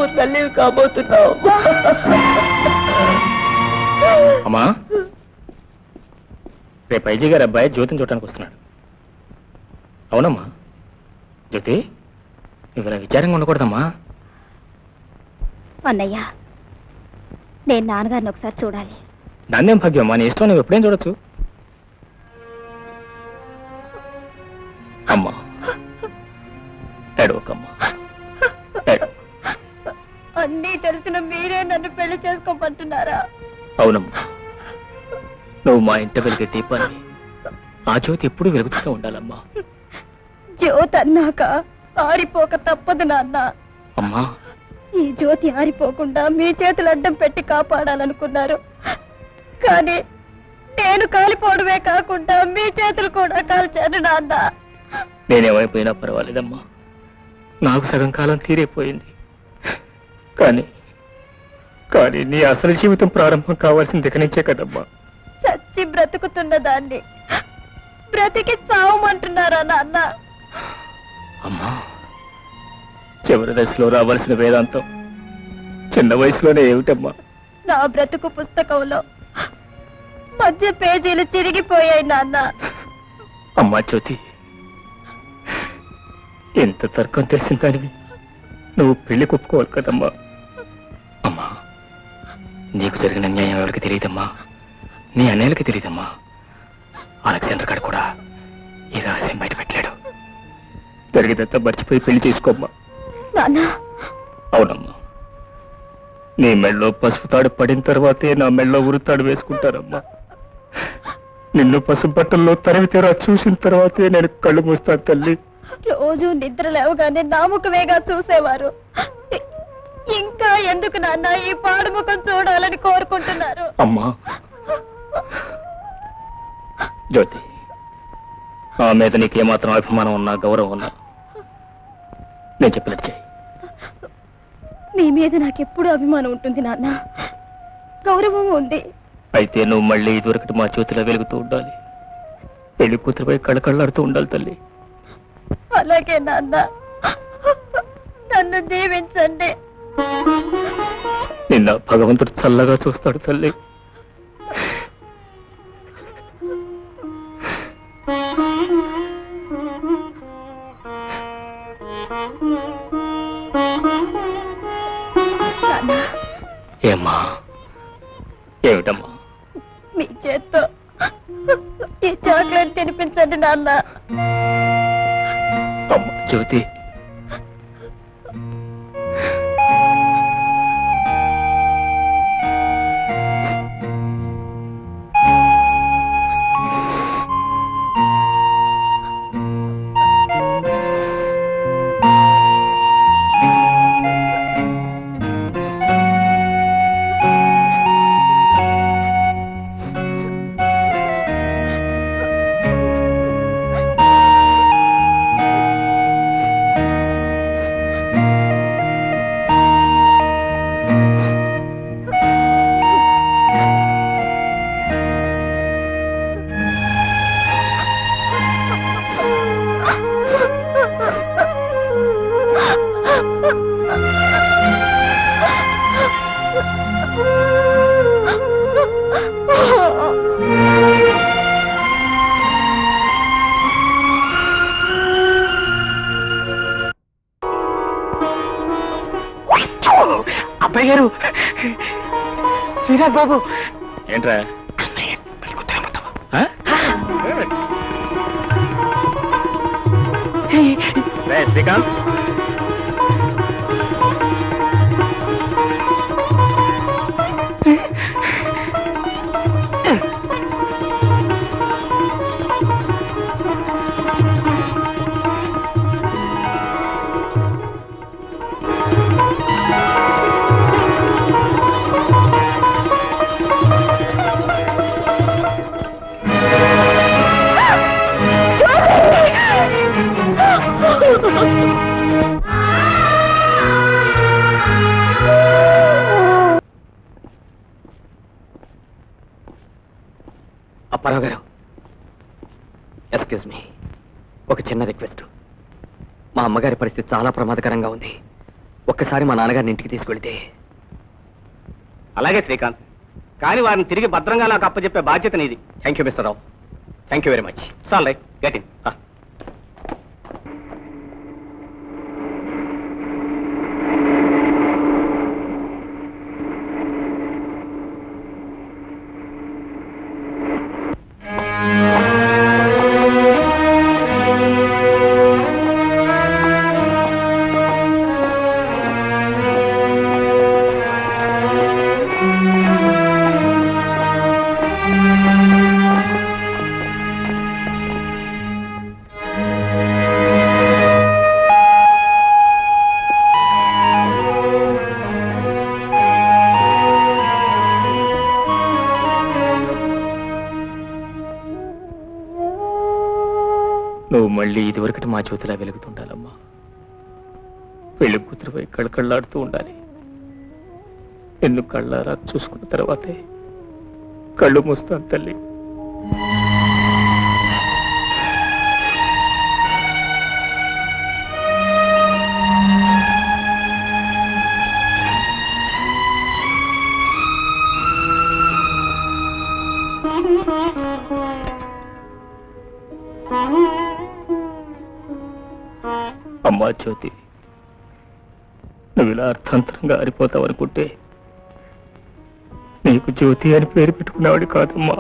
నువ్వు తల్లివి కాబోతున్నావు. అమ్మా, రేపు ఐజీ గారి అబ్బాయి జ్యోతిని చూడటానికి వస్తున్నాడు. అవునమ్మా. జ్యోతి, నువ్వు ఇలా విచారంగా ఉండకూడదమ్మా. అన్నయ్య, నేను నాన్నగారిని ఒకసారి చూడాలి. దాన్నేం భాగ్యం అమ్మా, నీ ఇష్టం, నువ్వు ఎప్పుడేం చూడొచ్చు. అమ్మా ఏడవకమ్మా, అన్నీ తెలిసిన మీరే నన్ను పెళ్లి చేసుకోమంటున్నారా? అవునమ్మా, నువ్వు మా ఇంట వెలిగే దీపాన్ని ఆ జ్యోతి ఎప్పుడు వెలుగుతూనే ఉండాలమ్మా. జ్యోతి అన్నాక ఆరిపోక తప్పదు నాన్న. అమ్మా, ఈ జ్యోతి ఆరిపోకుండా మీ చేతులు అడ్డం పెట్టి కాపాడాలనుకున్నారు, కానీ నేను కాలిపోవడమే కాకుండా మీ చేతులు కూడా కాల్చాను నాన్న. నేనేమైపోయినా పర్వాలేదమ్మా, నాకు సగం కాలం తీరైపోయింది. కానీ కానీ నీ అసలు జీవితం ప్రారంభం కావాల్సింది ఇక నుంచే కదమ్మా. చచ్చి బ్రతుకుతున్న దాన్ని బ్రతికి చావమంటున్నారా నాన్న? అమ్మా, చివరి దశలో రావాల్సిన వేదాంతం చిన్న వయసులోనే ఏమిటమ్మా? నా బ్రతుకు పుస్తకంలో మధ్య పేజీలు చిరిగిపోయాయి నాన్న. అమ్మా జ్యోతి, ఎంత తర్కం తెలిసిన దానివి నువ్వు పెళ్లి కుప్పుకోవాలి కదమ్మా. అమ్మా, నీకు జరిగిన న్యాయం ఎవరికి తెలియదమ్మా, నీ అన్నయ్యలకి తెలియదమ్మా. అలెగ్జాండర్ గారు కూడా ఈ రహస్యం బయట పెట్టలేడు. జరిగినంతా మర్చిపోయి పెళ్లి చేసుకోమ్మా. అవునమ్మా, నీ మెళ్ళో పసుపు తాడు పడిన తర్వాతే నా మెళ్ళో ఉరుతాడు వేసుకుంటానమ్మా. నిన్ను పసుపు బట్టల్లో తరివి తీరా చూసిన తర్వాతే నేను కళ్ళు మూస్తాను తల్లి. రోజు నిద్ర లేవగానే నాముఖమేగా చూసేవారు, ఇంకా ఎందుకు నాన్న ఈ పాడుముఖం చూడాలని కోరుకుంటున్నారు? అమ్మా జ్యోతి, ఆ మీద నీకేమాత్రం అభిమానం ఉన్నా గౌరవం ఉన్నా నేను చెప్పినట్టు చేయి. నీ మీద నాకెప్పుడు అభిమానం ఉంటుంది నాన్న, గౌరవం ఉంది. అయితే నువ్వు మళ్ళీ ఇదివరకటి మా జ్యోతిలో వెలుగుతూ ఉండాలి, పెళ్లి కూతురుపై కళ్ళకళ్ళాడుతూ ఉండాలి తల్లి. అలాగే నాన్న, నన్ను దీవించండి. నిన్న భగవంతుడు చల్లగా చూస్తాడు తల్లి. ఏమ్మా, ఏమిటమ్మా? మీ చేత్తో ఈ చాక్లెట్ తినిపించండి నాన్న. అమ్మా జ్యోతి, అబ్బాయి గారు, శ్రీనాథ్ బాబు. ఏంట్రా? శ్రీకాంత్, అప్పారావు గారు, ఎక్స్క్యూజ్ మీ, ఒక చిన్న రిక్వెస్ట్. మా అమ్మగారి పరిస్థితి చాలా ప్రమాదకరంగా ఉంది. ఒక్కసారి మా నాన్నగారిని ఇంటికి తీసుకెళ్తే. అలాగే శ్రీకాంత్, కానీ వారిని తిరిగి భద్రంగా నాకు అప్పచెప్పే బాధ్యత నీది. Thank you mister Rao, thank you very much. సాల్ రైట్, గెట్ ఇన్. నువ్వు మళ్ళీ ఇదివరకటి మా జ్యోతిలా వెలుగుతుండాలమ్మా. పెళ్లి కూతురుపై కళ్ళకళ్ళాడుతూ ఉండాలి. నిన్ను కళ్ళారా చూసుకున్న తర్వాతే కళ్ళు మూస్తాను తల్లి. అమ్మా జ్యోతి, నువ్వు ఇలా అర్థాంతరంగా ఆరిపోతావనుకుంటే నీకు జ్యోతి అని పేరు పెట్టుకునేవాడు కాదమ్మా.